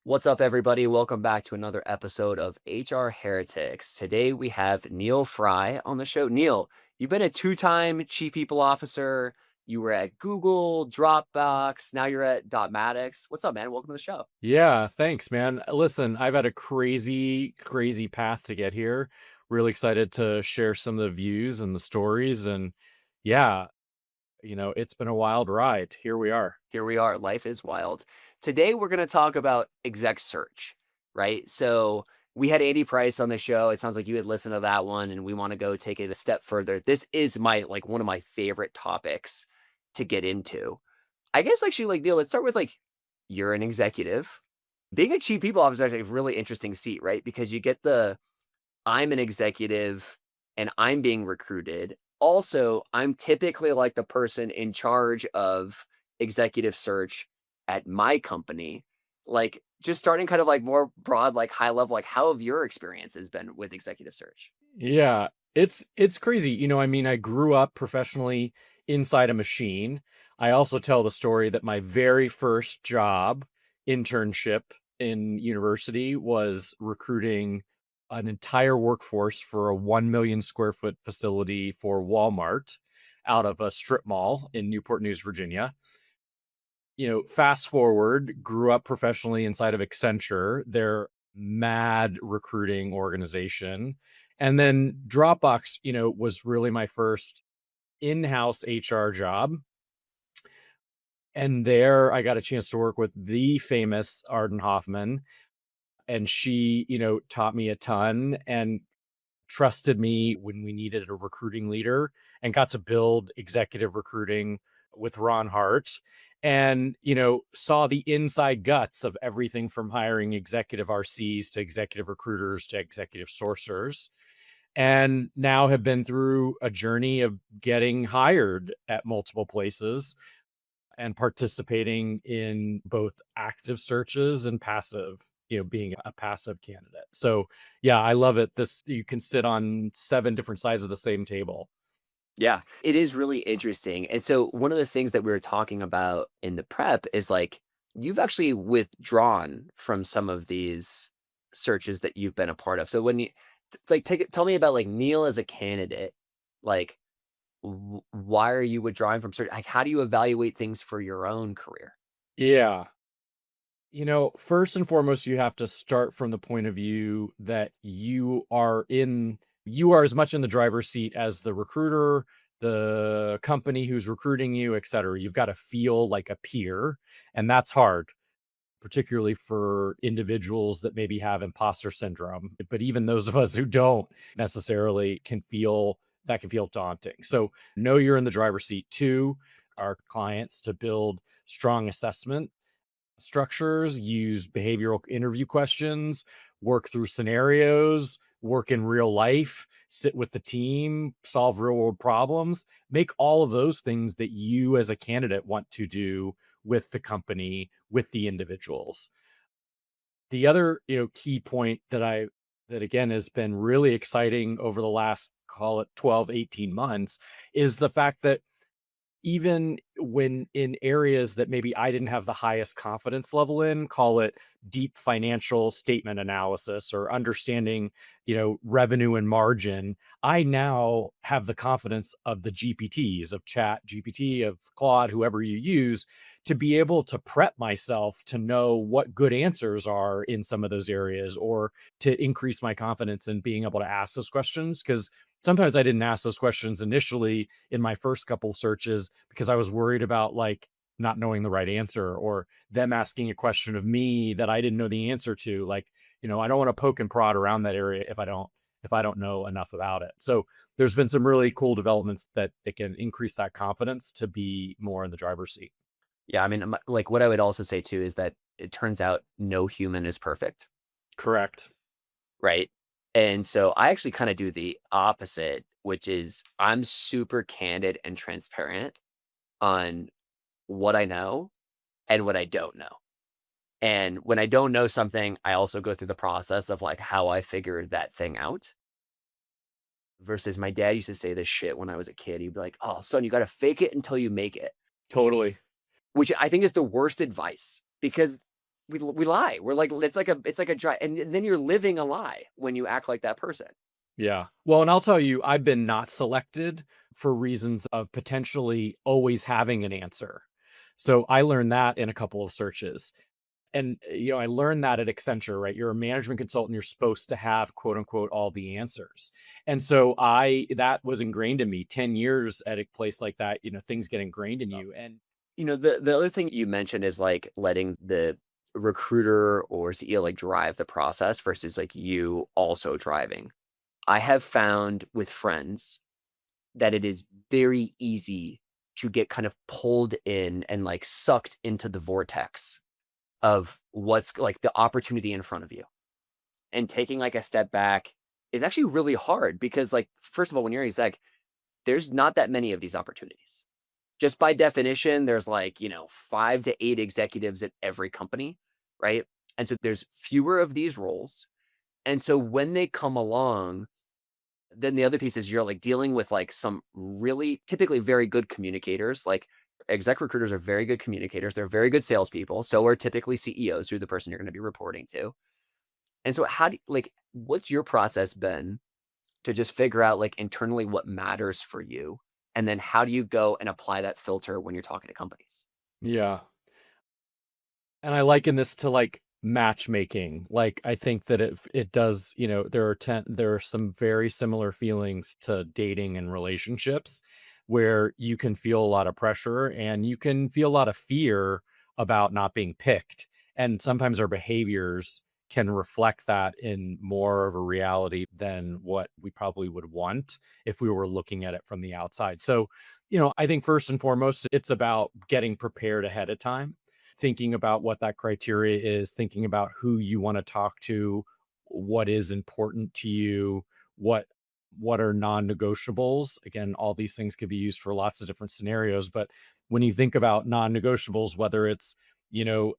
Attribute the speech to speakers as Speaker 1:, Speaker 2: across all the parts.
Speaker 1: What's up, everybody? Welcome back to another episode of HR Heretics. Today we have Neil Frye on the show. Neil, you've been a two-time chief people officer. You were at Google, Dropbox. Now you're at Dotmatics. What's up, man? Welcome to the show.
Speaker 2: Yeah, thanks, man. Listen, I've had a crazy path to get here. Really excited to share some of the views and the stories. And yeah, it's been a wild ride. Here we are.
Speaker 1: Here we are. Life is wild. Today we're going to talk about exec search, right? So we had Andy Price on the show. It sounds like you had listened to that one, and we want to go take it a step further. This is one of my favorite topics to get into. I guess actually, Neil, let's start with you're an executive. Being a chief people officer is actually a really interesting seat, right? Because you get I'm an executive and I'm being recruited. Also, I'm typically like the person in charge of executive search at my company. Just starting kind of more broad, high level, how have your experiences been with executive search?
Speaker 2: Yeah, it's crazy. I grew up professionally inside a machine. I also tell the story that my very first job internship in university was recruiting an entire workforce for a 1 million square foot facility for Walmart out of a strip mall in Newport News, Virginia. Fast forward, grew up professionally inside of Accenture, their mad recruiting organization. And then Dropbox, was really my first in-house HR job. And there I got a chance to work with the famous Arden Hoffman. And she, taught me a ton and trusted me when we needed a recruiting leader and got to build executive recruiting with Ron Hart and, saw the inside guts of everything from hiring executive RCs to executive recruiters to executive sourcers. And now have been through a journey of getting hired at multiple places and participating in both active searches and passive, being a passive candidate. So yeah, I love it. You can sit on 7 different sides of the same table.
Speaker 1: Yeah, it is really interesting. And so one of the things that we were talking about in the prep is you've actually withdrawn from some of these searches that you've been a part of. So when you tell me about Neil as a candidate, like why are you withdrawing from search? Like how do you evaluate things for your own career?
Speaker 2: Yeah. First and foremost, you have to start from the point of view that you are as much in the driver's seat as the recruiter, the company who's recruiting you, et cetera. You've got to feel like a peer, and that's hard, particularly for individuals that maybe have imposter syndrome. But even those of us who don't necessarily can feel daunting. So know you're in the driver's seat. Two, our clients to build strong assessment structures, use behavioral interview questions, work through scenarios, work in real life, sit with the team, solve real world problems, make all of those things that you as a candidate want to do with the company, with the individuals. The other, key point that again has been really exciting over the last, call it 12, 18 months, is the fact that even when in areas that maybe I didn't have the highest confidence level in, call it deep financial statement analysis or understanding, revenue and margin, I now have the confidence of the GPTs, of Chat GPT, of Claude, whoever you use, to be able to prep myself to know what good answers are in some of those areas, or to increase my confidence in being able to ask those questions. Because sometimes I didn't ask those questions initially in my first couple searches because I was worried about not knowing the right answer, or them asking a question of me that I didn't know the answer to. I don't want to poke and prod around that area if I don't know enough about it. So there's been some really cool developments that it can increase that confidence to be more in the driver's seat.
Speaker 1: Yeah, I mean, what I would also say too is that it turns out no human is perfect,
Speaker 2: Correct.
Speaker 1: right? And so I actually kind of do the opposite, which is I'm super candid and transparent on what I know and what I don't know. And when I don't know something, I also go through the process of how I figured that thing out. Versus my dad used to say this shit when I was a kid. He'd be like, "Oh, son, you got to fake it until you make it,"
Speaker 2: Totally.
Speaker 1: which I think is the worst advice because we lie. We're like it's like a dry, and then you're living a lie when you act like that person.
Speaker 2: Yeah. Well, and I'll tell you, I've been not selected for reasons of potentially always having an answer. So I learned that in a couple of searches. And, I learned that at Accenture, right? You're a management consultant, you're supposed to have quote unquote all the answers. And so that was ingrained in me 10 years at a place like that, things get ingrained in you. And
Speaker 1: The other thing you mentioned is like letting the recruiter or CEO like drive the process versus like you also driving. I have found with friends that it is very easy to get kind of pulled in and like sucked into the vortex of what's like the opportunity in front of you. And taking like a step back is actually really hard because like first of all, when you're an exec, there's not that many of these opportunities. Just by definition, there's like, 5 to 8 executives at every company, right? And so there's fewer of these roles. And so when they come along, then the other piece is you're like dealing with like some really typically very good communicators. Like exec recruiters are very good communicators. They're very good salespeople. So are typically CEOs, who the person you're going to be reporting to. And so how do you, like, what's your process been to just figure out like internally what matters for you? And then how do you go and apply that filter when you're talking to companies?
Speaker 2: yeah. And I liken this to like matchmaking. Like I think that it does, there are some very similar feelings to dating and relationships where you can feel a lot of pressure and you can feel a lot of fear about not being picked. And sometimes our behaviors can reflect that in more of a reality than what we probably would want if we were looking at it from the outside. So, I think first and foremost, it's about getting prepared ahead of time, thinking about what that criteria is, thinking about who you want to talk to, what is important to you, what what are non-negotiables. Again, all these things could be used for lots of different scenarios, but when you think about non-negotiables, whether it's, you know,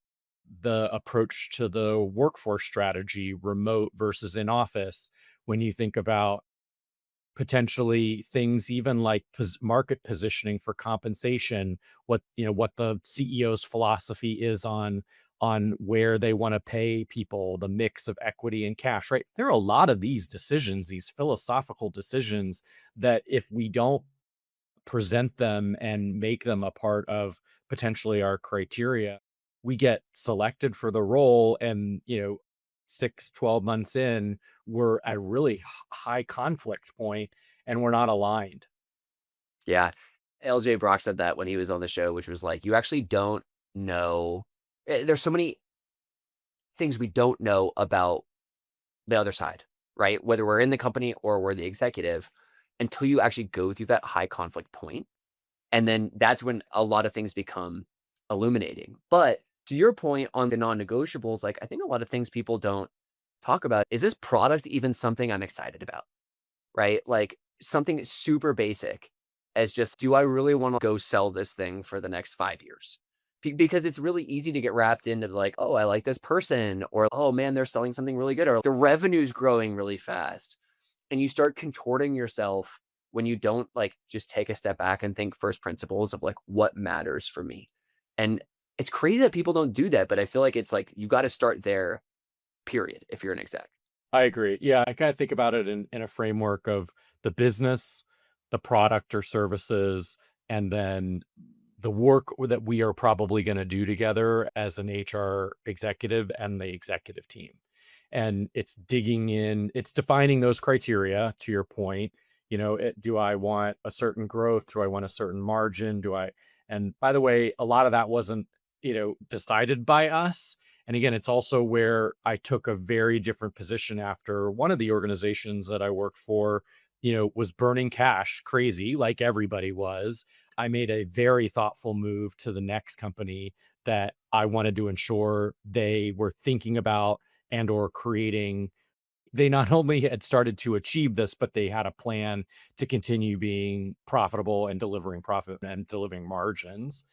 Speaker 2: the approach to the workforce strategy, remote versus in office, when you think about potentially things even like market positioning for compensation, what the CEO's philosophy is on where they want to pay people, the mix of equity and cash, right? There are a lot of these decisions, these philosophical decisions, that if we don't present them and make them a part of potentially our criteria, we get selected for the role. And, 6, 12 months in, we're at a really high conflict point and we're not aligned.
Speaker 1: Yeah. LJ Brock said that when he was on the show, which was like, you actually don't know. There's so many things we don't know about the other side, right? Whether we're in the company or we're the executive, until you actually go through that high conflict point. And then that's when a lot of things become illuminating. But to your point on the non negotiables, like I think a lot of things people don't talk about is this product even something I'm excited about, right? Like something super basic as just, do I really want to go sell this thing for the next 5 years? Because it's really easy to get wrapped into like, oh, I like this person, or oh man, they're selling something really good, or the revenue's growing really fast. And you start contorting yourself when you don't like just take a step back and think first principles of like what matters for me. And it's crazy that people don't do that, but I feel like it's like you got to start there, period, if you're an exec.
Speaker 2: I agree. Yeah, I kind of think about it in a framework of the business, the product or services, and then the work that we are probably going to do together as an HR executive and the executive team. And it's digging in, it's defining those criteria to your point. Do I want a certain growth? Do I want a certain margin? And by the way, a lot of that wasn't, decided by us. And again, it's also where I took a very different position after one of the organizations that I worked for, was burning cash crazy, like everybody was. I made a very thoughtful move to the next company that I wanted to ensure they were thinking about and or creating. They not only had started to achieve this, but they had a plan to continue being profitable and delivering profit and delivering margins.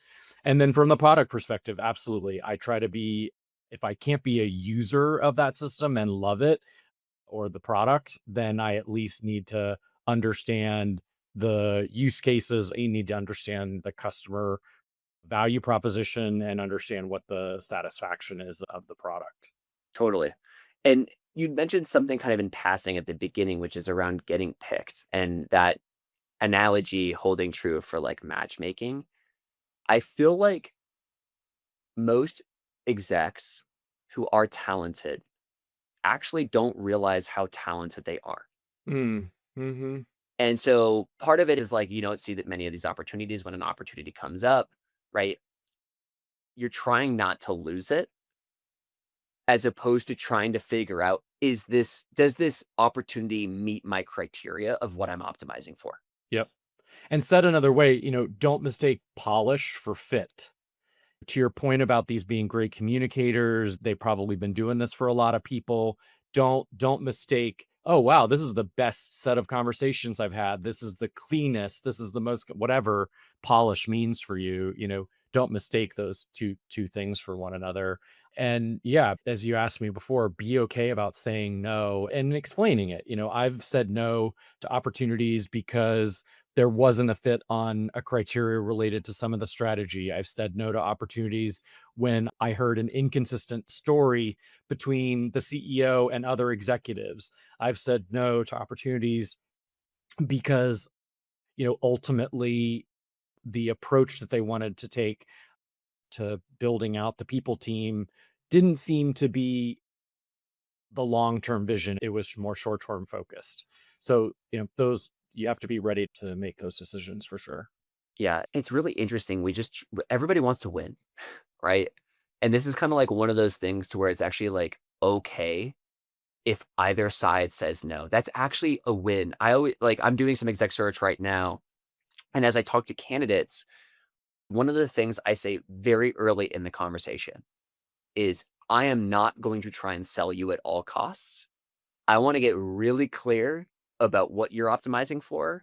Speaker 2: And then from the product perspective, absolutely. I try to be, if I can't be a user of that system and love it or the product, then I at least need to understand the use cases. You need to understand the customer value proposition and understand what the satisfaction is of the product.
Speaker 1: Totally. And you mentioned something kind of in passing at the beginning, which is around getting picked, and that analogy holding true for like matchmaking. I feel like most execs who are talented actually don't realize how talented they are.
Speaker 2: Mm. Hmm.
Speaker 1: And so part of it is like you don't see that many of these opportunities when an opportunity comes up, right? You're trying not to lose it as opposed to trying to figure out does this opportunity meet my criteria of what I'm optimizing for?
Speaker 2: Yep. And said another way, don't mistake polish for fit. To your point about these being great communicators, they've probably been doing this for a lot of people. Don't mistake, oh wow, this is the best set of conversations I've had. This is the cleanest, this is the most whatever polish means for you, don't mistake those two things for one another. And yeah, as you asked me before, be okay about saying no and explaining it. I've said no to opportunities because there wasn't a fit on a criteria related to some of the strategy. I've said no to opportunities when I heard an inconsistent story between the CEO and other executives. I've said no to opportunities because, ultimately the approach that they wanted to take to building out the people team didn't seem to be the long-term vision. It was more short-term focused. So, those you have to be ready to make those decisions for sure.
Speaker 1: Yeah, it's really interesting. Everybody wants to win, right? And this is kind of like one of those things to where it's actually like okay if either side says no. That's actually a win. I'm doing some exec search right now. And as I talk to candidates, one of the things I say very early in the conversation is I am not going to try and sell you at all costs. I want to get really clear about what you're optimizing for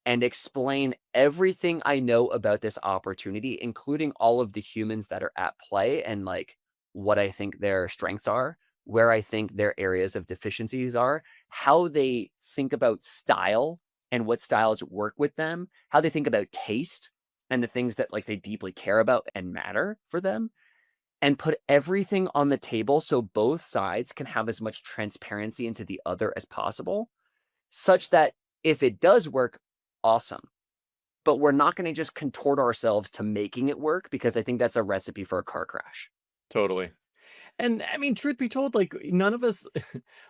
Speaker 1: and explain everything I know about this opportunity, including all of the humans that are at play and like what I think their strengths are, where I think their areas of deficiencies are, how they think about style and what styles work with them, how they think about taste and the things that like they deeply care about and matter for them, and put everything on the table so both sides can have as much transparency into the other as possible, such that if it does work, awesome. But we're not going to just contort ourselves to making it work because I think that's a recipe for a car crash.
Speaker 2: Totally. And I mean, truth be told, like none of us,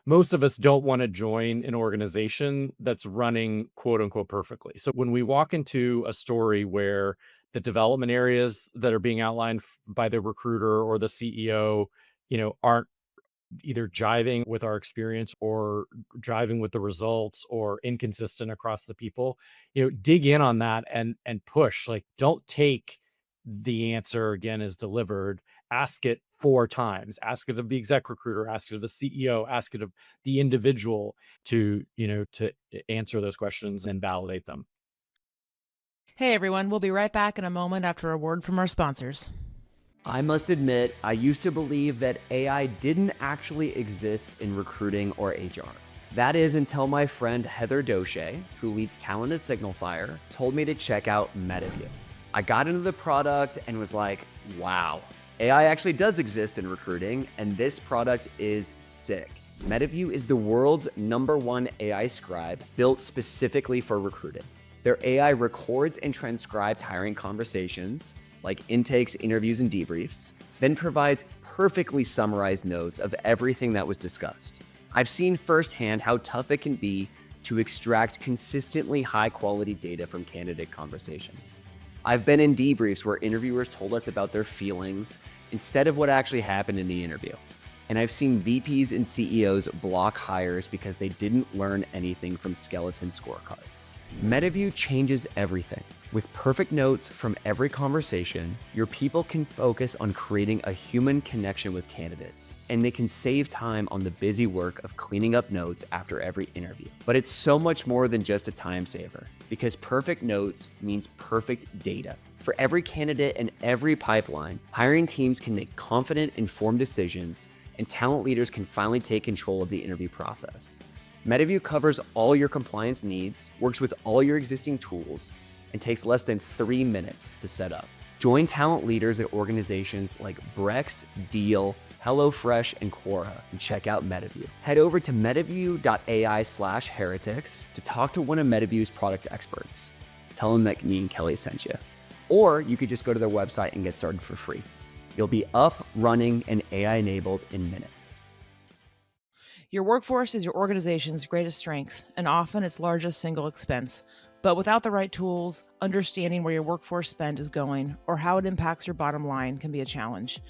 Speaker 2: most of us don't want to join an organization that's running quote unquote perfectly. So when we walk into a story where the development areas that are being outlined by the recruiter or the CEO, aren't either jiving with our experience or jiving with the results or inconsistent across the people, dig in on that and push. Like, don't take the answer again as delivered. Ask it 4 times. Ask it of the exec recruiter, ask it of the CEO, ask it of the individual to answer those questions and validate them.
Speaker 3: Hey everyone, we'll be right back in a moment after a word from our sponsors.
Speaker 1: I must admit, I used to believe that AI didn't actually exist in recruiting or HR. That is until my friend Heather Doche, who leads talent at Signalfire, told me to check out Metaview. I got into the product and was like, wow, AI actually does exist in recruiting, and this product is sick. Metaview is the world's #1 AI scribe built specifically for recruiting. Their AI records and transcribes hiring conversations, like intakes, interviews, and debriefs, then provides perfectly summarized notes of everything that was discussed. I've seen firsthand how tough it can be to extract consistently high-quality data from candidate conversations. I've been in debriefs where interviewers told us about their feelings instead of what actually happened in the interview. And I've seen VPs and CEOs block hires because they didn't learn anything from skeleton scorecards. Metaview changes everything. With perfect notes from every conversation, your people can focus on creating a human connection with candidates, and they can save time on the busy work of cleaning up notes after every interview. But it's so much more than just a time saver, because perfect notes means perfect data. For every candidate and every pipeline, hiring teams can make confident, informed decisions, and talent leaders can finally take control of the interview process. Metaview covers all your compliance needs, works with all your existing tools, and takes less than 3 minutes to set up. Join talent leaders at organizations like Brex, Deal, HelloFresh, and Quora, and check out Metaview. Head over to metaview.ai/heretics to talk to one of Metaview's product experts. Tell them that me and Kelly sent you. Or you could just go to their website and get started for free. You'll be up, running, and AI-enabled in minutes.
Speaker 3: Your workforce is your organization's greatest strength and often its largest single expense. But without the right tools, understanding where your workforce spend is going or how it impacts your bottom line can be a challenge.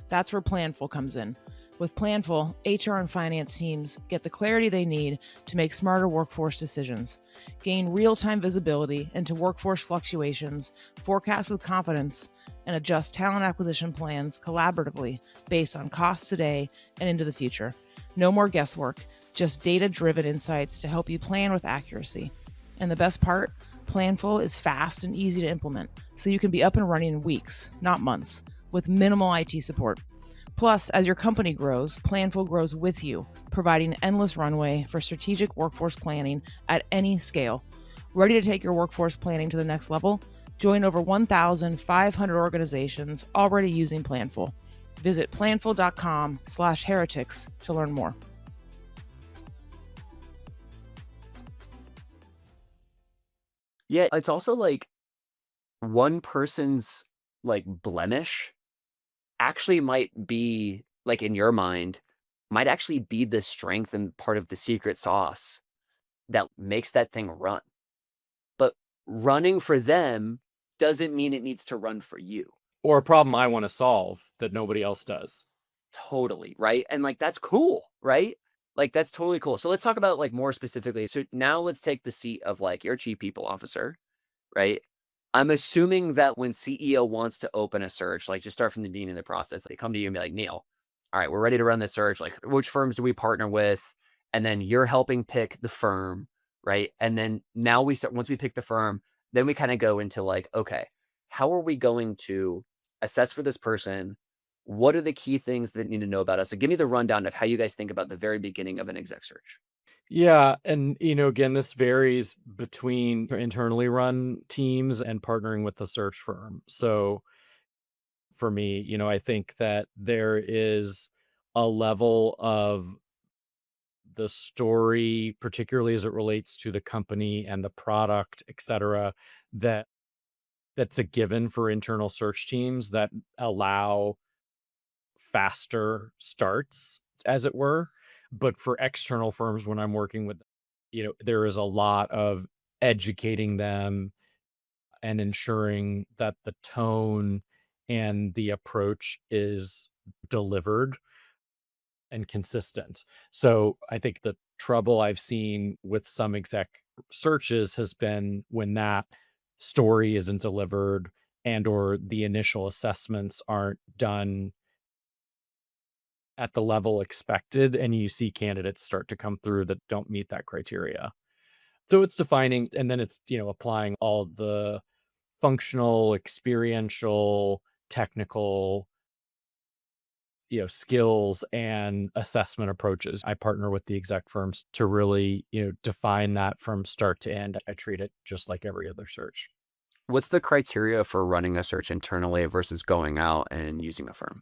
Speaker 3: That's where Planful comes in. With Planful, HR and finance teams get the clarity they need to make smarter workforce decisions, gain real-time visibility into workforce fluctuations, forecast with confidence, and adjust talent acquisition plans collaboratively based on costs today and into the future. No more guesswork, just data-driven insights to help you plan with accuracy. And the best part, Planful is fast and easy to implement, so you can be up and running in weeks, not months, with minimal IT support. Plus, as your company grows, Planful grows with you, providing endless runway for strategic workforce planning at any scale. Ready to take your workforce planning to the next level? Join over 1,500 organizations already using Planful. Visit planful.com/heretics to learn more.
Speaker 1: Yeah, it's also like one person's like blemish actually might be like in your mind, might actually be the strength and part of the secret sauce that makes that thing run. But running for them doesn't mean it needs to run for you.
Speaker 2: Or a problem I want to solve that nobody else does.
Speaker 1: Totally, right? And like that's cool, right? Like that's totally cool. So let's talk about like more specifically. So now let's take the seat of like your chief people officer, right? I'm assuming that when CEO wants to open a search, like just start from the beginning of the process, they come to you and be like, Neil, all right, we're ready to run this search. Like, which firms do we partner with? And then you're helping pick the firm, right? And then now we start, once we pick the firm, then we kind of go into like, okay, how are we going to assess for this person? What are the key things that need to know about us? So give me the rundown of how you guys think about the very beginning of an exec search.
Speaker 2: Yeah, and again, this varies between internally run teams and partnering with the search firm. So for me, I think that there is a level of the story, particularly as it relates to the company and the product, et cetera, that's a given for internal search teams that allow faster starts, as it were. But for external firms, when I'm working with, there is a lot of educating them and ensuring that the tone and the approach is delivered and consistent. So I think the trouble I've seen with some exec searches has been when that story isn't delivered and or the initial assessments aren't done at the level expected, and you see candidates start to come through that don't meet that criteria. So it's defining, and then it's, applying all the functional, experiential, technical, skills and assessment approaches. I partner with the exec firms to really, define that from start to end. I treat it just like every other search.
Speaker 1: What's the criteria for running a search internally versus going out and using a firm?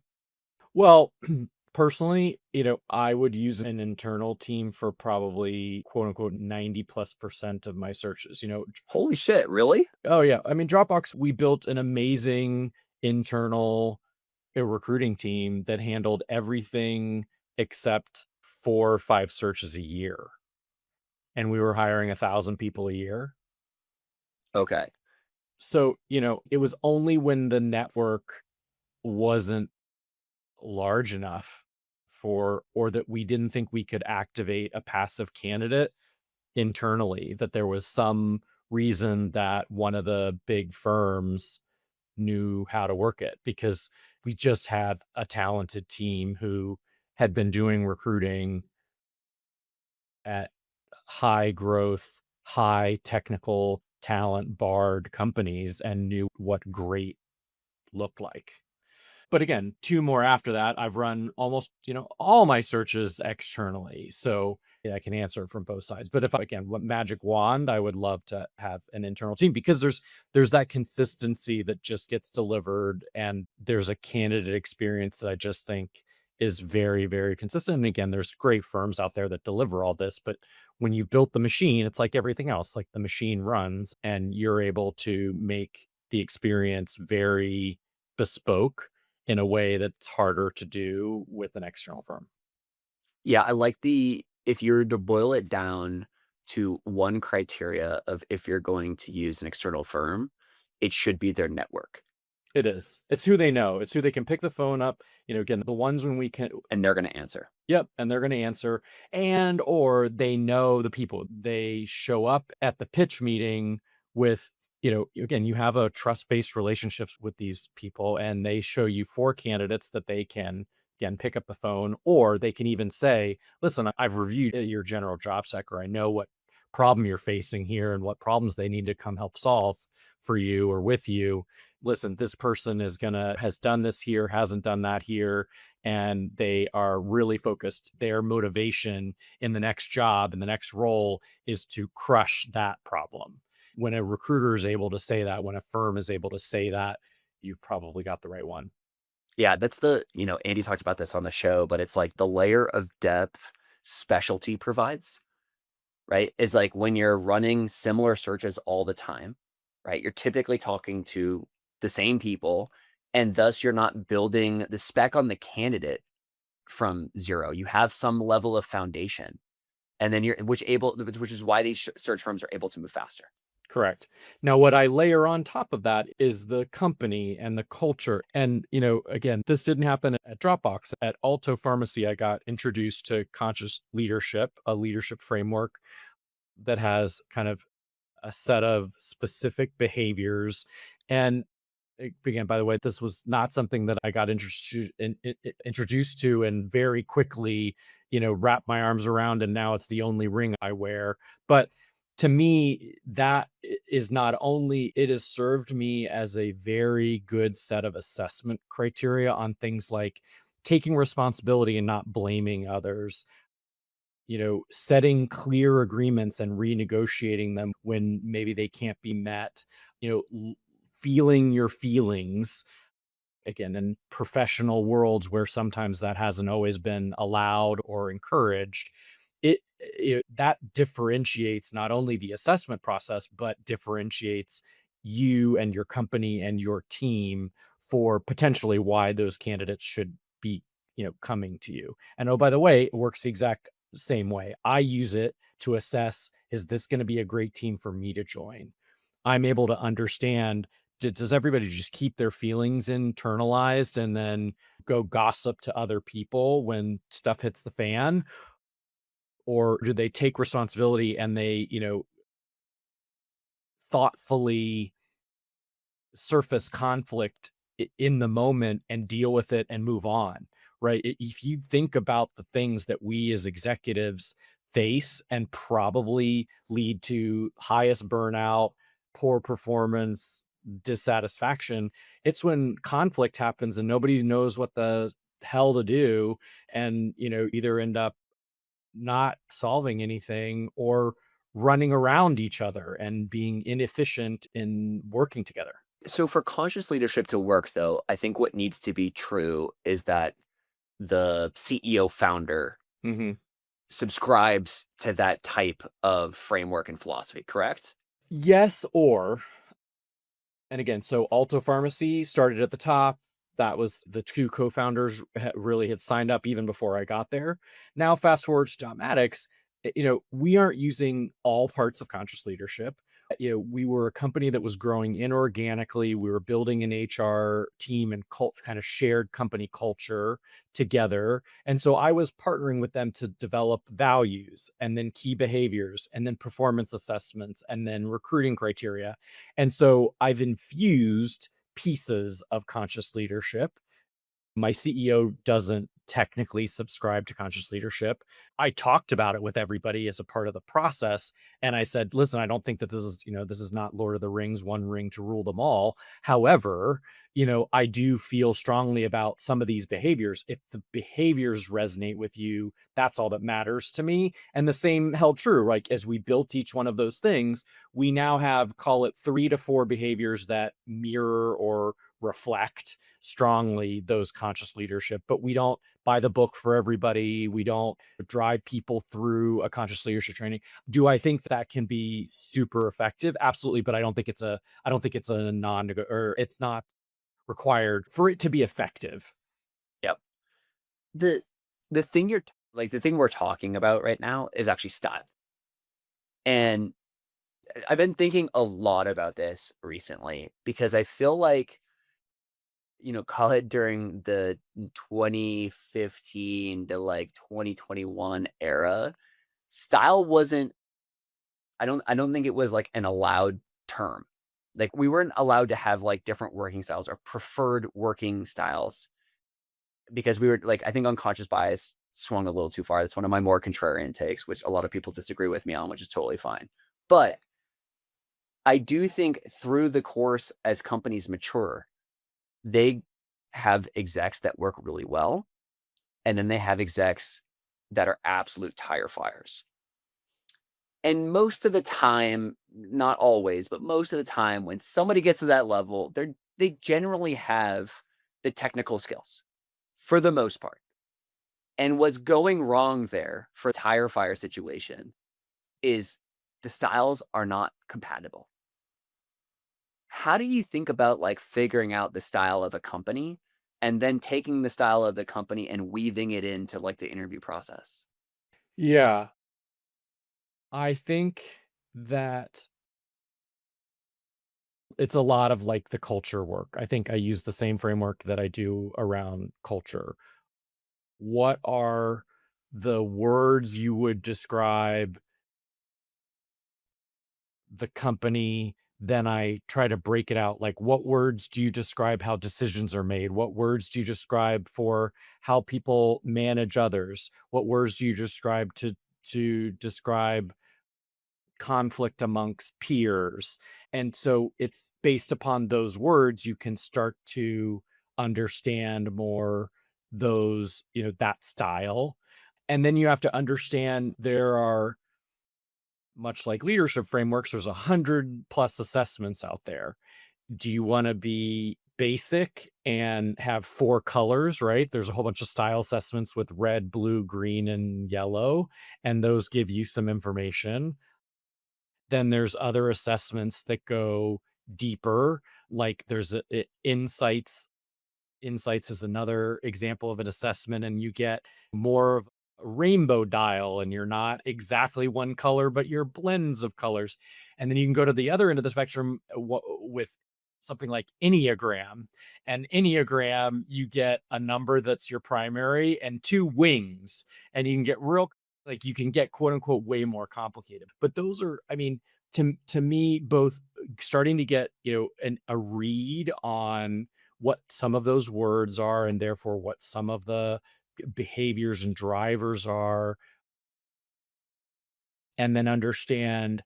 Speaker 2: Well, personally, I would use an internal team for probably quote unquote 90+% of my searches.
Speaker 1: Holy shit, really?
Speaker 2: Oh yeah. I mean, Dropbox, we built an amazing internal recruiting team that handled everything except 4 or 5 searches a year. And we were hiring 1,000 people a year.
Speaker 1: Okay.
Speaker 2: So, it was only when the network wasn't large enough or that we didn't think we could activate a passive candidate internally, that there was some reason that one of the big firms knew how to work it, because we just had a talented team who had been doing recruiting at high growth, high technical talent barred companies and knew what great looked like. But again, 2 more after that. I've run almost, all my searches externally. So yeah, I can answer from both sides. But if again, what magic wand, I would love to have an internal team because there's that consistency that just gets delivered, and there's a candidate experience that I just think is very, very consistent. And again, there's great firms out there that deliver all this, but when you've built the machine, it's like everything else, like the machine runs and you're able to make the experience very bespoke in a way that's harder to do with an external firm.
Speaker 1: Yeah, I like if you're to boil it down to one criteria of if you're going to use an external firm, it should be their network,
Speaker 2: It is. It's who they know. It's who they can pick the phone up. Again, the ones when we can.
Speaker 1: and they're going to answer.
Speaker 2: Yep, and they're going to answer, and or they know the people. They show up at the pitch meeting with, again, you have a trust-based relationships with these people, and they show you 4 candidates that they can, again, pick up the phone, or they can even say, listen, I've reviewed your general job spec, or I know what problem you're facing here and what problems they need to come help solve for you or with you. Listen, this person has done this here, hasn't done that here, and they are really focused. Their motivation in the next job, in the next role, is to crush that problem. When a recruiter is able to say that, when a firm is able to say that, you've probably got the right one.
Speaker 1: Yeah, that's Andy talks about this on the show, but it's like the layer of depth specialty provides, right? Is like when you're running similar searches all the time, right? You're typically talking to the same people, and thus you're not building the spec on the candidate from zero. You have some level of foundation, and then which is why these search firms are able to move faster.
Speaker 2: Correct. Now, what I layer on top of that is the company and the culture. And, again, this didn't happen at Dropbox. At Alto Pharmacy, I got introduced to conscious leadership, a leadership framework that has kind of a set of specific behaviors. And again, by the way, this was not something that I got introduced to and very quickly, wrap my arms around. And now it's the only ring I wear. But to me, that is not only, it has served me as a very good set of assessment criteria on things like taking responsibility and not blaming others, setting clear agreements and renegotiating them when maybe they can't be met, feeling your feelings, again, in professional worlds where sometimes that hasn't always been allowed or encouraged. That differentiates not only the assessment process, but differentiates you and your company and your team for potentially why those candidates should be, coming to you. And oh, by the way, it works the exact same way. I use it to assess, is this going to be a great team for me to join? I'm able to understand, does everybody just keep their feelings internalized and then go gossip to other people when stuff hits the fan? Or do they take responsibility and they, thoughtfully surface conflict in the moment and deal with it and move on, right? If you think about the things that we as executives face and probably lead to highest burnout, poor performance, dissatisfaction, it's when conflict happens and nobody knows what the hell to do, and either end up not solving anything or running around each other and being inefficient in working together.
Speaker 1: So for conscious leadership to work, though, I think what needs to be true is that the CEO founder
Speaker 2: Mm-hmm.
Speaker 1: subscribes to that type of framework and philosophy, correct?
Speaker 2: Yes, and again, so Alto Pharmacy started at the top. That was the 2 co-founders really had signed up even before I got there. Now, fast forward to Dotmatics, we aren't using all parts of conscious leadership. We were a company that was growing inorganically. We were building an HR team and kind of shared company culture together. And so I was partnering with them to develop values and then key behaviors and then performance assessments and then recruiting criteria. And so I've infused pieces of conscious leadership. My CEO doesn't technically subscribe to conscious leadership. I talked about it with everybody as a part of the process. And I said, listen, I don't think that this is not Lord of the Rings, one ring to rule them all. However, I do feel strongly about some of these behaviors. If the behaviors resonate with you, that's all that matters to me. And the same held true. Like as we built each one of those things, we now have, call it 3 to 4 behaviors that mirror or reflect strongly those conscious leadership, but we don't buy the book for everybody. We don't drive people through a conscious leadership training. Do I think that can be super effective? Absolutely. But I don't think it's a or it's not required for it to be effective.
Speaker 1: Yep. The thing the thing we're talking about right now is actually style. And I've been thinking a lot about this recently because I feel like, call it during the 2015 to like 2021 era, style wasn't, I don't think it was like an allowed term. Like we weren't allowed to have like different working styles or preferred working styles because we were like, I think unconscious bias swung a little too far. That's one of my more contrarian takes, which a lot of people disagree with me on, which is totally fine. But I do think through the course as companies mature, they have execs that work really well. And then they have execs that are absolute tire fires. And most of the time, not always, but most of the time, when somebody gets to that level, they generally have the technical skills for the most part. And what's going wrong there for a tire fire situation is the styles are not compatible. How do you think about like figuring out the style of a company and then taking the style of the company and weaving it into like the interview process?
Speaker 2: Yeah. I think that it's a lot of like the culture work. I think I use the same framework that I do around culture. What are the words you would describe the company? Then I try to break it out. Like, what words do you describe how decisions are made? What words do you describe for how people manage others? What words do you describe to describe conflict amongst peers? And so it's based upon those words, you can start to understand more those, that style. And then you have to understand there are, much like leadership frameworks, there's 100+ assessments out there. Do you want to be basic and have 4 colors, right? There's a whole bunch of style assessments with red, blue, green, and yellow, and those give you some information. Then there's other assessments that go deeper, like there's insights. Insights is another example of an assessment, and you get more of a rainbow dial, and you're not exactly one color, but you're blends of colors. And then you can go to the other end of the spectrum with something like Enneagram. And Enneagram, you get a number that's your primary and 2 wings, and you can get you can get quote unquote way more complicated. But those are, I mean, to me, both starting to get, a read on what some of those words are, and therefore what some of the behaviors and drivers are, and then understand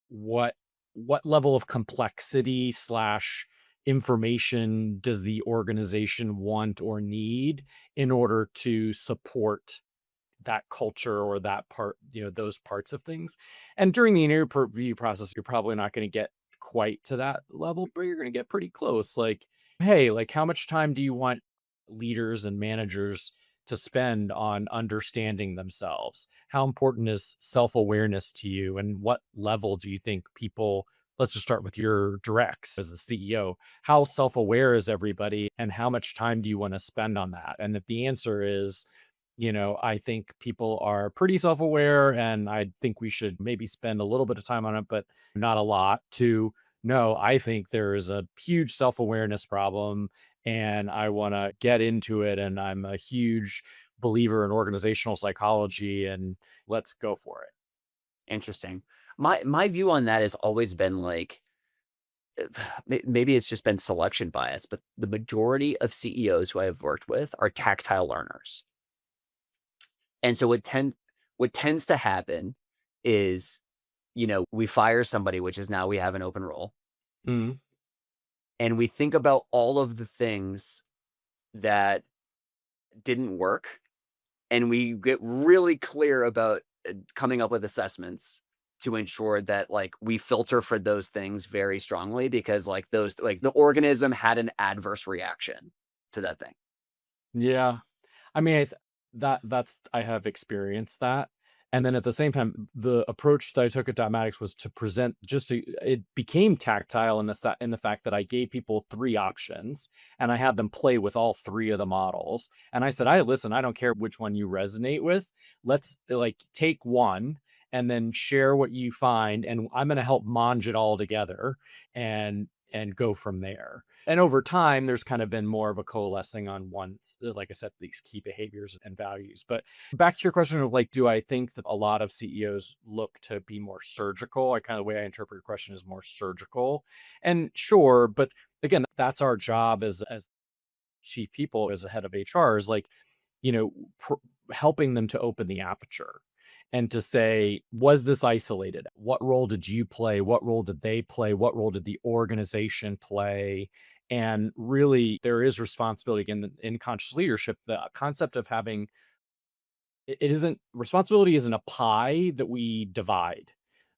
Speaker 2: what level of complexity slash information does the organization want or need in order to support that culture or that part, those parts of things. And during the interview process, you're probably not going to get quite to that level, but you're going to get pretty close. Like, hey, like how much time do you want leaders and managers to spend on understanding themselves? How important is self-awareness to you? And what level do you think people, let's just start with your directs as the CEO, how self-aware is everybody and how much time do you want to spend on that? And if the answer is, I think people are pretty self-aware and I think we should maybe spend a little bit of time on it, but not a lot, to no, I think there is a huge self-awareness problem and I want to get into it. And I'm a huge believer in organizational psychology and let's go for it.
Speaker 1: Interesting. My view on that has always been like maybe it's just been selection bias, but the majority of CEOs who I have worked with are tactile learners. And so what tends to happen is, we fire somebody, which is now we have an open role,
Speaker 2: Mhm.
Speaker 1: and we think about all of the things that didn't work, and we get really clear about coming up with assessments to ensure that like we filter for those things very strongly because like the organism had an adverse reaction to that thing.
Speaker 2: Yeah. I mean, that's I have experienced that. And then at the same time, the approach that I took at Dotmatics was to present it became tactile in the fact that I gave people three options and I had them play with all three of the models. And I said, listen, I don't care which one you resonate with. Let's like take one and then share what you find. And I'm going to help mange it all together and go from there. And over time, there's kind of been more of a coalescing on one, like I said, these key behaviors and values. But back to your question of like, do I think that a lot of CEOs look to be more surgical? The way I interpret your question is more surgical. And sure, but again, that's our job as chief people, as a head of HR, is like, you know, helping them to open the aperture and to say, was this isolated? What role did you play? What role did they play? What role did the organization play? And really, there is responsibility again in conscious leadership. The concept of having it isn't responsibility isn't a pie that we divide.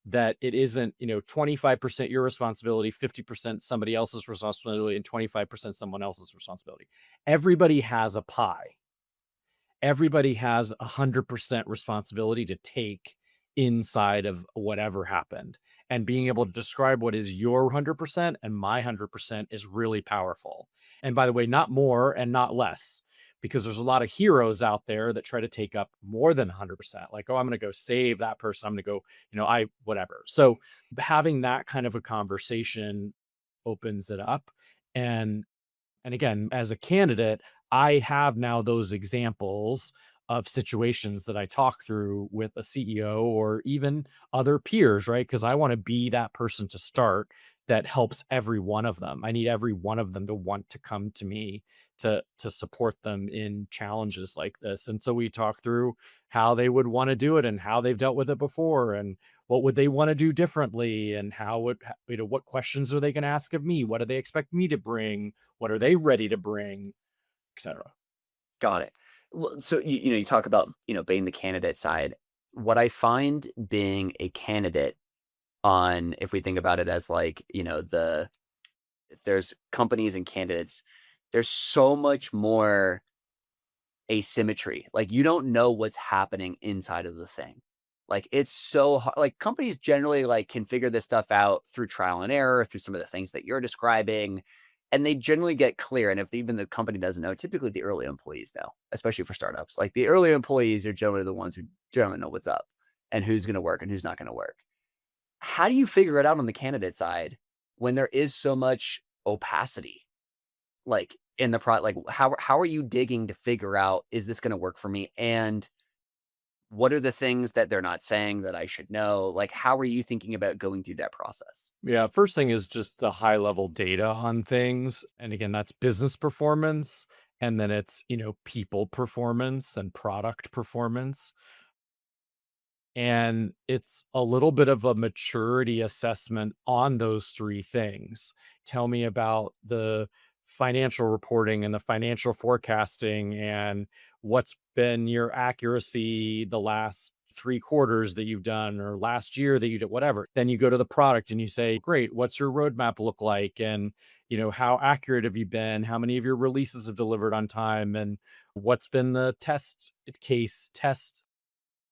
Speaker 2: That it isn't, 25% your responsibility, 50% somebody else's responsibility, and 25% someone else's responsibility. Everybody has a pie. Everybody has 100% responsibility to take inside of whatever happened. And being able to describe what is your 100% and my 100% is really powerful. And by the way, not more and not less, because there's a lot of heroes out there that try to take up more than 100%. Like, oh, I'm going to go save that person. I'm going to go, whatever. So having that kind of a conversation opens it up. And again, as a candidate, I have now those examples of situations that I talk through with a CEO or even other peers, right? Because I want to be that person to start that helps every one of them. I need every one of them to want to come to me to support them in challenges like this. And so we talk through how they would want to do it and how they've dealt with it before and what would they want to do differently and what questions are they going to ask of me? What do they expect me to bring? What are they ready to bring, etc.?
Speaker 1: Got it. Well, so you talk about, being the candidate side. What I find being a candidate on, if we think about it as like, if there's companies and candidates, there's so much more asymmetry. Like you don't know what's happening inside of the thing. Like it's so hard. Like companies generally like can figure this stuff out through trial and error, through some of the things that you're describing. And they generally get clear. And if even the company doesn't know, typically the early employees know, especially for startups. Like the early employees are generally the ones who generally know what's up and who's going to work and who's not going to work. How do you figure it out on the candidate side when there is so much opacity? Like in the like how are you digging to figure out, is this going to work for me? And what are the things that they're not saying that I should know? Like, how are you thinking about going through that process?
Speaker 2: Yeah, first thing is just the high level data on things. And again, that's business performance. And then it's, people performance and product performance. And it's a little bit of a maturity assessment on those three things. Tell me about the financial reporting and the financial forecasting and what's been your accuracy the last 3 quarters that you've done or last year that you did, whatever. Then you go to the product and you say, great, what's your roadmap look like? And, how accurate have you been? How many of your releases have delivered on time? And what's been the test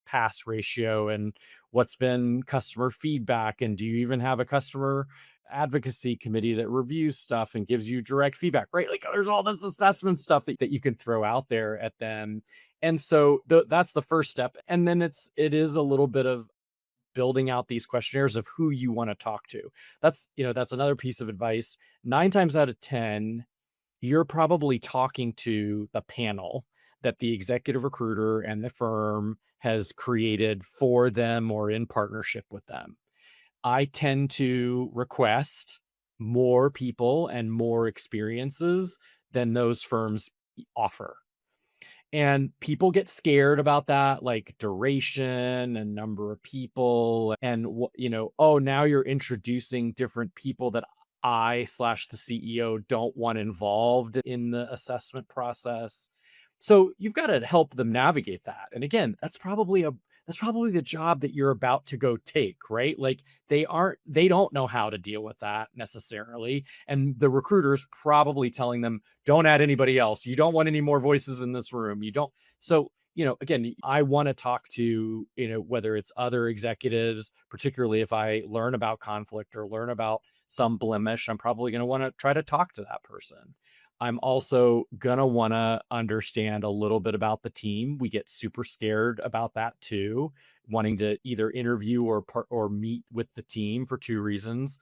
Speaker 2: pass ratio and what's been customer feedback, and do you even have a customer advocacy committee that reviews stuff and gives you direct feedback, right? Like there's all this assessment stuff that you can throw out there at them. And so that's the first step. And then it is a little bit of building out these questionnaires of who you want to talk to. That's another piece of advice. 9 times out of 10, you're probably talking to the panel that the executive recruiter and the firm has created for them or in partnership with them. I tend to request more people and more experiences than those firms offer. And people get scared about that, like duration and number of people. And, oh, now you're introducing different people that I/the CEO don't want involved in the assessment process. So you've got to help them navigate that. And again, that's probably the job that you're about to go take, right? Like they don't know how to deal with that necessarily. And the recruiter's probably telling them, don't add anybody else. You don't want any more voices in this room. You don't. So, again, I want to talk to, whether it's other executives, particularly if I learn about conflict or learn about some blemish, I'm probably going to want to try to talk to that person. I'm also going to want to understand a little bit about the team. We get super scared about that too, wanting to either interview or meet with the team for two reasons.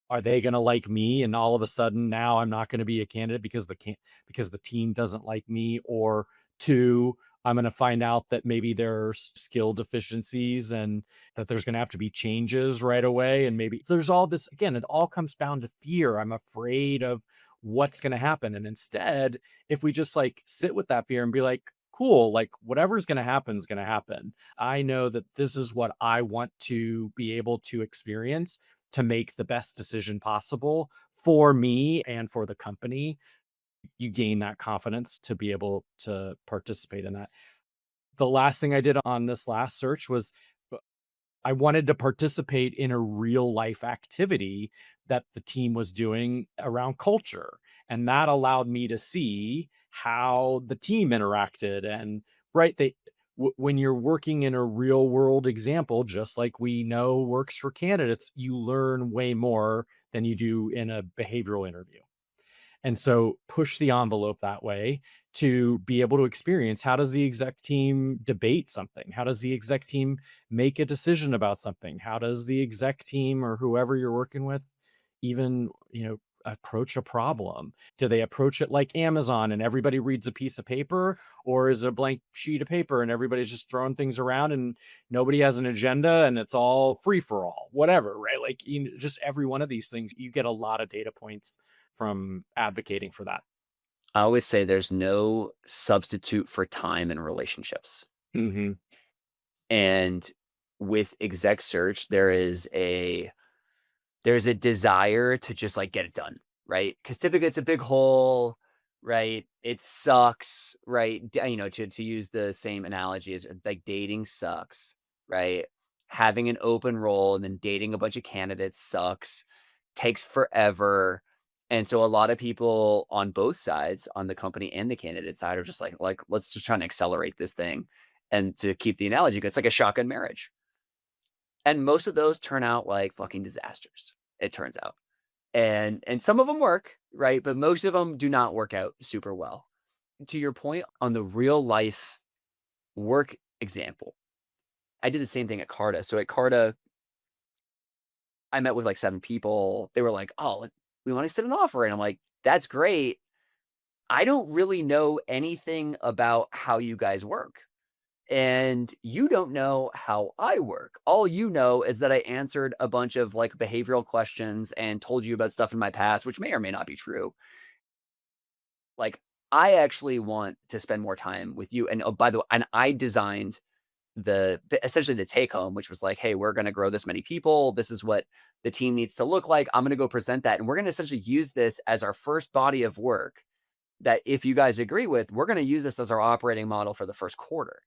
Speaker 2: Are they going to like me? And all of a sudden now I'm not going to be a candidate because the team doesn't like me. Or two, I'm going to find out that maybe there's skill deficiencies and that there's going to have to be changes right away. And maybe there's all this, again, it all comes down to fear. I'm afraid of what's going to happen. And instead, if we just like sit with that fear and be like, cool, like whatever's going to happen is going to happen. I know that this is what I want to be able to experience to make the best decision possible for me and for the company. You gain that confidence to be able to participate in that. The last thing I did on this last search was I wanted to participate in a real life activity that the team was doing around culture. And that allowed me to see how the team interacted. And right, when you're working in a real world example, just like we know works for candidates, you learn way more than you do in a behavioral interview. And so push the envelope that way to be able to experience, how does the exec team debate something? How does the exec team make a decision about something? How does the exec team or whoever you're working with even, approach a problem? Do they approach it like Amazon and everybody reads a piece of paper, or is it a blank sheet of paper and everybody's just throwing things around and nobody has an agenda and it's all free for all, whatever, right? Like just every one of these things, you get a lot of data points from advocating for that.
Speaker 1: I always say there's no substitute for time in relationships.
Speaker 2: Mm-hmm.
Speaker 1: And with exec search, there's a desire to just like get it done, right? Because typically it's a big hole, right? It sucks, right? To use the same analogy as like dating sucks, right? Having an open role and then dating a bunch of candidates sucks, takes forever. And so a lot of people on both sides, on the company and the candidate side, are just like let's just try and accelerate this thing. And to keep the analogy, it's like a shotgun marriage. And most of those turn out like fucking disasters, it turns out. And some of them work, right? But most of them do not work out super well. To your point on the real life work example, I did the same thing at Carta. So at Carta, I met with like 7 people. They were like, "Oh, we want to extend an offer." And I'm like, "That's great. I don't really know anything about how you guys work. And you don't know how I work. All you know is that I answered a bunch of like behavioral questions and told you about stuff in my past, which may or may not be true. Like, I actually want to spend more time with you." And oh, by the way, and I designed essentially the take home, which was like, "Hey, we're going to grow this many people. This is what the team needs to look like. I'm going to go present that. And we're going to essentially use this as our first body of work that if you guys agree with, we're going to use this as our operating model for the first quarter."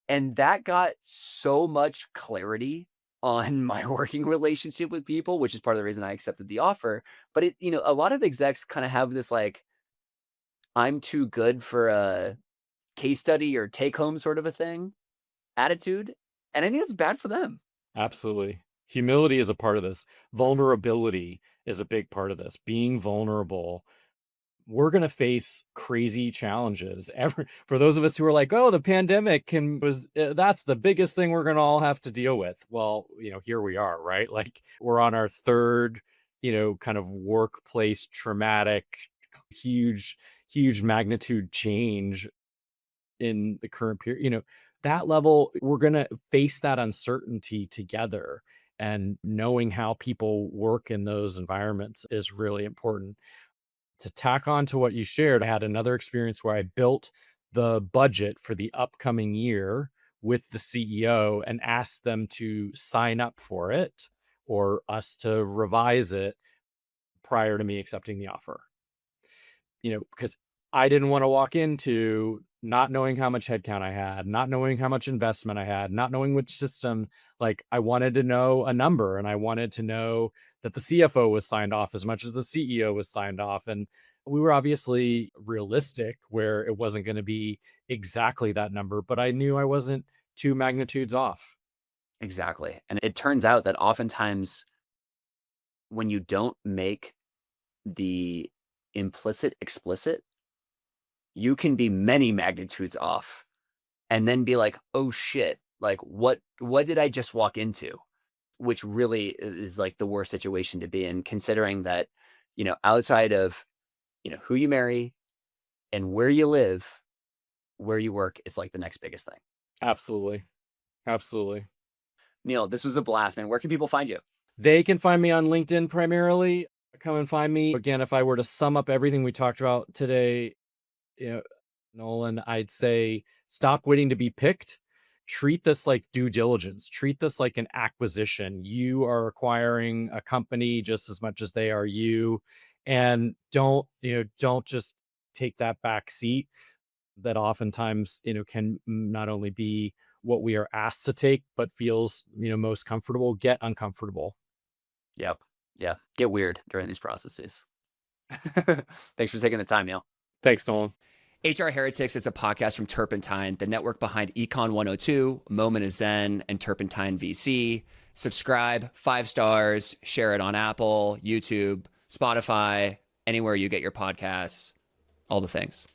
Speaker 1: And that got so much clarity on my working relationship with people, which is part of the reason I accepted the offer. But a lot of execs kind of have this like, I'm too good for a case study or take home sort of a thing attitude. And I think that's bad for them.
Speaker 2: Absolutely. Humility is a part of this. Vulnerability is a big part of this. Being vulnerable. We're going to face crazy challenges. For those of us who are like, oh, the pandemic that's the biggest thing we're going to all have to deal with. Well, here we are, right? Like we're on our third, kind of workplace traumatic, huge magnitude change in the current period. That level, we're going to face that uncertainty together. and knowing how people work in those environments is really important. To tack on to what you shared, I had another experience where I built the budget for the upcoming year with the CEO and asked them to sign up for it or us to revise it prior to me accepting the offer. Because I didn't want to walk into not knowing how much headcount I had, not knowing how much investment I had, not knowing which system. Like, I wanted to know a number, and I wanted to know that the CFO was signed off as much as the CEO was signed off. And we were obviously realistic where it wasn't going to be exactly that number, but I knew I wasn't 2 magnitudes off.
Speaker 1: Exactly. And it turns out that oftentimes when you don't make the implicit explicit, you can be many magnitudes off and then be like, oh shit, like what did I just walk into? Which really is like the worst situation to be in, considering that, outside of, who you marry and where you live, where you work is like the next biggest thing.
Speaker 2: Absolutely. Absolutely.
Speaker 1: Neil, this was a blast, man. Where can people find you?
Speaker 2: They can find me on LinkedIn primarily. Come and find me. Again, if I were to sum up everything we talked about today, Nolan, I'd say stop waiting to be picked. Treat this like due diligence. Treat this like an acquisition. You are acquiring a company just as much as they are you. And don't just take that back seat that oftentimes, can not only be what we are asked to take, but feels, most comfortable. Get uncomfortable.
Speaker 1: Yep. Yeah. Get weird during these processes. Thanks for taking the time, Neil.
Speaker 2: Thanks, Nolan.
Speaker 1: HR Heretics is a podcast from Turpentine, the network behind Econ 102, Moment of Zen, and Turpentine VC. Subscribe, 5 stars, share it on Apple, YouTube, Spotify, anywhere you get your podcasts, all the things.